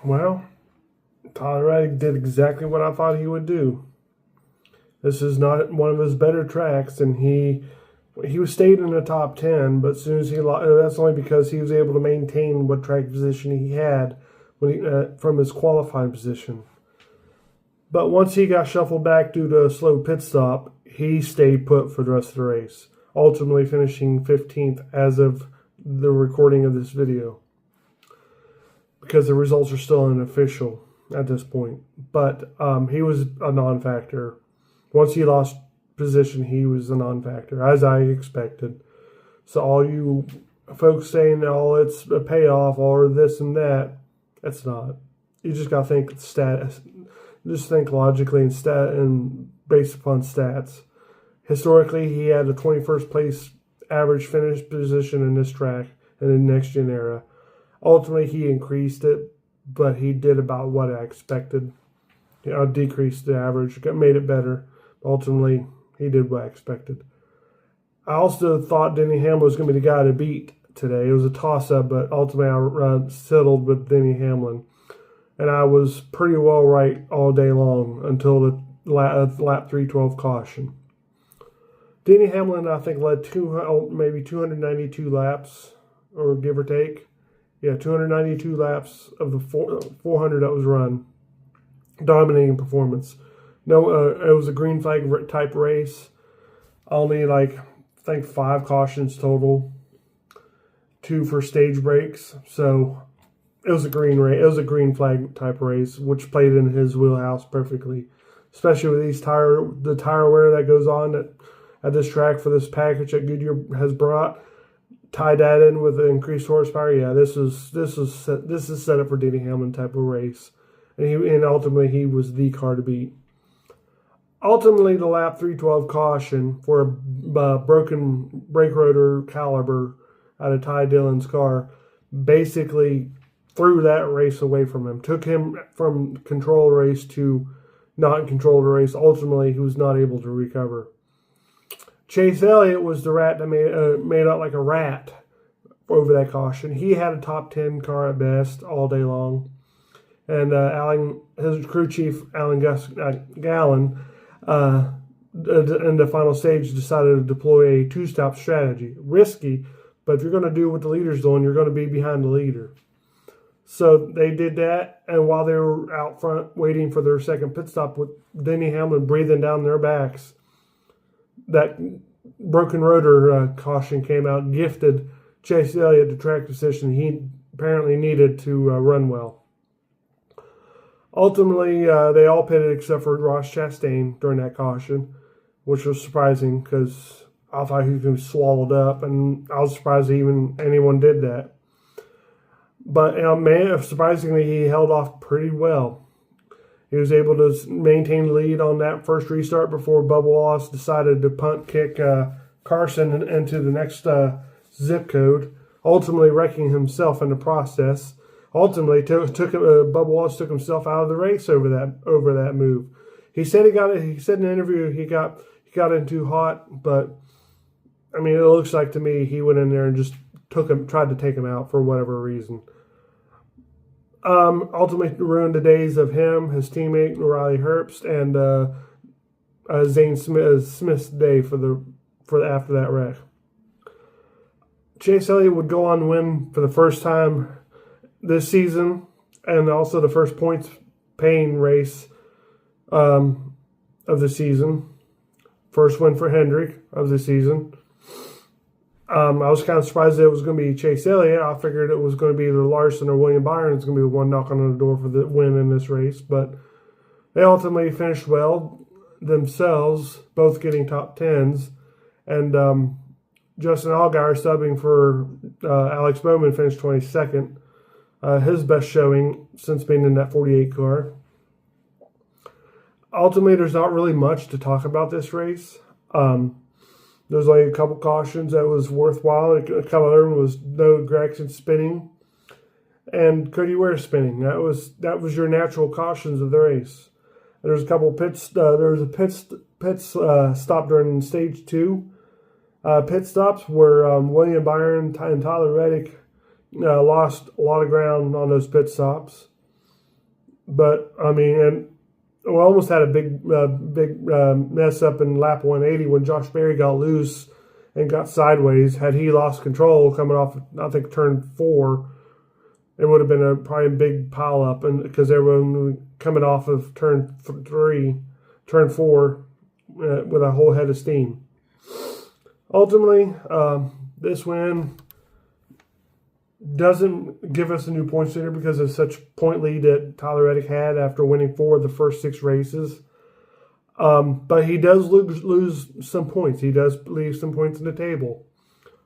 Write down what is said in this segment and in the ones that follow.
Well, Tyler Reddick did exactly what I thought he would do. This is not one of his better tracks, and he stayed in the top 10, but as soon as he lost, that's only because he was able to maintain what track position he had from his qualifying position. But once he got shuffled back due to a slow pit stop, he stayed put for the rest of the race, ultimately finishing 15th as of the recording of this video, because the results are still unofficial at this point. But he was a non-factor. Once he lost position, he was a non-factor, as I expected. So all you folks saying, oh, it's a payoff or this and that, it's not. You just got to think stats. Just think logically and based upon stats. Historically, he had a 21st place average finish position in this track and in the next gen era. Ultimately, he increased it, but he did about what I expected. Decreased the average, made it better. Ultimately, he did what I expected. I also thought Denny Hamlin was going to be the guy to beat today. It was a toss-up, but ultimately I settled with Denny Hamlin. And I was pretty well right all day long until the lap 312 caution. Denny Hamlin, I think, led maybe 292 laps, or give or take. Yeah, 292 laps of the 400 that was run. Dominating performance. No, it was a green flag type race. Only I think 5 cautions total. 2 for stage breaks. So it was a green race. It was a green flag type race, which played in his wheelhouse perfectly. Especially with the tire wear that goes on at this track for this package that Goodyear has brought. Tie that in with the increased horsepower. Yeah, this is set up for Denny Hamlin type of race, and ultimately he was the car to beat. Ultimately, the lap 312 caution for a broken brake rotor caliber out of Ty Dillon's car basically threw that race away from him. Took him from control race to not control the race. Ultimately, he was not able to recover. Chase Elliott was the rat that made out like a rat over that caution. He had a top 10 car at best all day long. And his crew chief, Alan Gallen, in the final stage decided to deploy a 2-stop strategy. Risky, but if you're going to do what the leader's doing, you're going to be behind the leader. So they did that, and while they were out front waiting for their second pit stop with Denny Hamlin breathing down their backs, that broken rotor caution came out, gifted Chase Elliott the track position he apparently needed to run well. Ultimately, they all pitted except for Ross Chastain during that caution, which was surprising because I thought he was going to be swallowed up, and I was surprised even anyone did that. But surprisingly, he held off pretty well. He was able to maintain the lead on that first restart before Bubba Wallace decided to punt kick Carson into the next zip code, ultimately wrecking himself in the process. Ultimately, Bubba Wallace took himself out of the race over that move. He said He said in an interview he got in too hot, but I mean, it looks like to me he went in there and just tried to take him out for whatever reason. Ultimately ruined the days of him, his teammate Riley Herbst, and Zane Smith's day for after that wreck. Chase Elliott would go on to win for the first time this season, and also the first points paying race of the season. First win for Hendrick of the season. I was kind of surprised that it was going to be Chase Elliott. I figured it was going to be either Larson or William Byron. It's going to be the one knocking on the door for the win in this race. But they ultimately finished well themselves, both getting top 10s. And Justin Allgaier subbing for Alex Bowman finished 22nd. His best showing since being in that 48 car. Ultimately, there's not really much to talk about this race. There's only a couple cautions that was worthwhile. A couple of them was no Gregson spinning and Cody Ware spinning. That was your natural cautions of the race. There's a couple pits. There was a pit stop during stage 2. Pit stops where William Byron and Tyler Reddick lost a lot of ground on those pit stops. But I mean, and we almost had a big mess up in lap 180 when Josh Berry got loose and got sideways. Had he lost control coming off, I think, turn 4, it would have been probably a big pile up, and because everyone coming off of turn 4 with a whole head of steam. Ultimately, this win doesn't give us a new points leader because of such point lead that Tyler Reddick had after winning 4 of the first 6 races. But he does lose some points. He does leave some points in the table.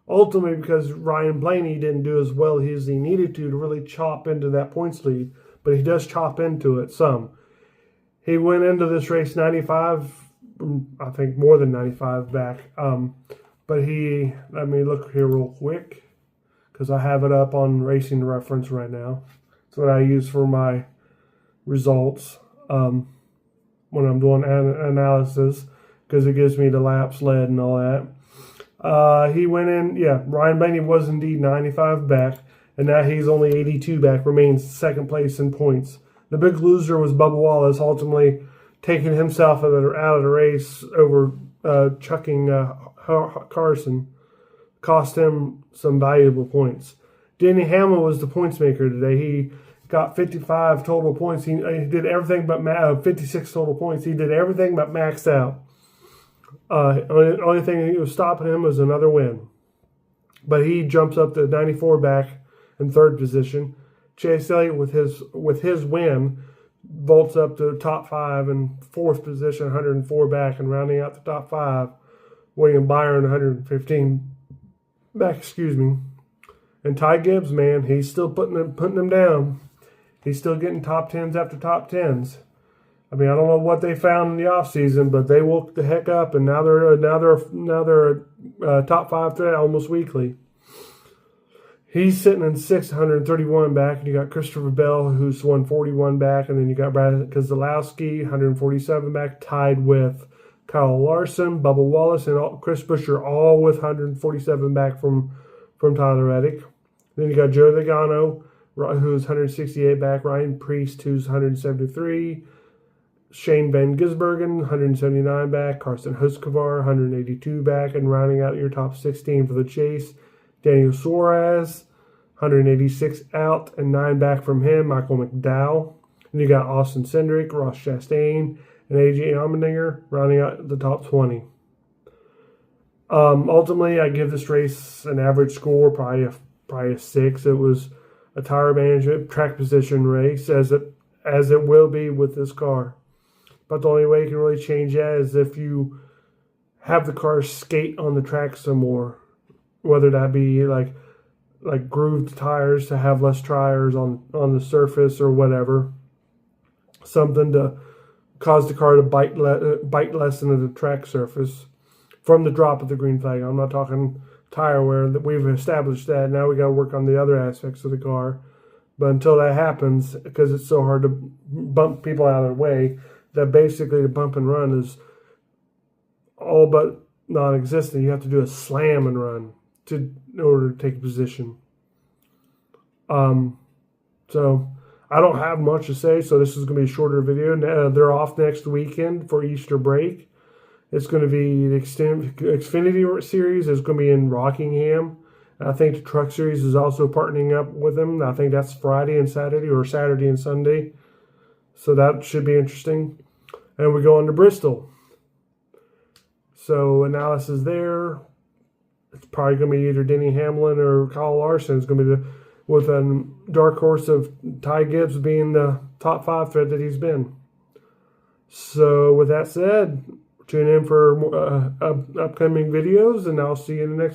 Ultimately, because Ryan Blaney didn't do as well as he needed to really chop into that points lead, but he does chop into it some. He went into this race 95, I think more than 95 back. But let me look here real quick because I have it up on Racing Reference right now. It's what I use for my results when I'm doing analysis because it gives me the laps led and all that. He went in, Ryan Blaney was indeed 95 back, and now he's only 82 back, remains second place in points. The big loser was Bubba Wallace, ultimately taking himself out of the race over chucking Carson. Cost him some valuable points. Denny Hamlin was the points maker today. He got 55 total points. He did everything but 56 total points. He did everything but maxed out. Only thing that was stopping him was another win. But he jumps up to 94 back in third position. Chase Elliott with his win vaults up to top 5 in fourth position, 104 back, and rounding out the top 5, William Byron 115 back, And Ty Gibbs, man, he's still putting them down. He's still getting top 10s after top 10s. I mean, I don't know what they found in the offseason, but they woke the heck up, and now they're top 5 threat almost weekly. He's sitting in 631 back, and you got Christopher Bell, who's 141 back, and then you got Brad Keselowski, 147 back, tied with Kyle Larson, Bubba Wallace, and Chris Buescher, all with 147 back from Tyler Reddick. Then you got Joe Logano, who's 168 back, Ryan Preece, who's 173, Shane Van Gisbergen, 179 back, Carson Husqvarna, 182 back, and rounding out your top 16 for the chase, Daniel Suarez, 186 out, and 9 back from him, Michael McDowell. And you got Austin Cindric, Ross Chastain, and AJ Allmendinger rounding out the top 20. Ultimately, I give this race an average score, probably a 6. It was a tire management track position race, as it will be with this car. But the only way you can really change that is if you have the car skate on the track some more, whether that be like grooved tires to have less tires on the surface or whatever, something to cause the car to bite less into the track surface from the drop of the green flag. I'm not talking tire wear. That we've established that. Now we got to work on the other aspects of the car. But until that happens, because it's so hard to bump people out of the way, that basically the bump and run is all but non-existent. You have to do a slam and run in order to take a position. So I don't have much to say, so this is going to be a shorter video. They're off next weekend for Easter break. It's going to be the Xfinity Series is going to be in Rockingham. I think the Truck Series is also partnering up with them. I think that's Friday and Saturday, or Saturday and Sunday. So that should be interesting. And we go on to Bristol. So analysis there. It's probably going to be either Denny Hamlin or Kyle Larson. It's going to be with a dark horse of Ty Gibbs being the top 5 threat that he's been. So with that said, tune in for upcoming videos, and I'll see you in the next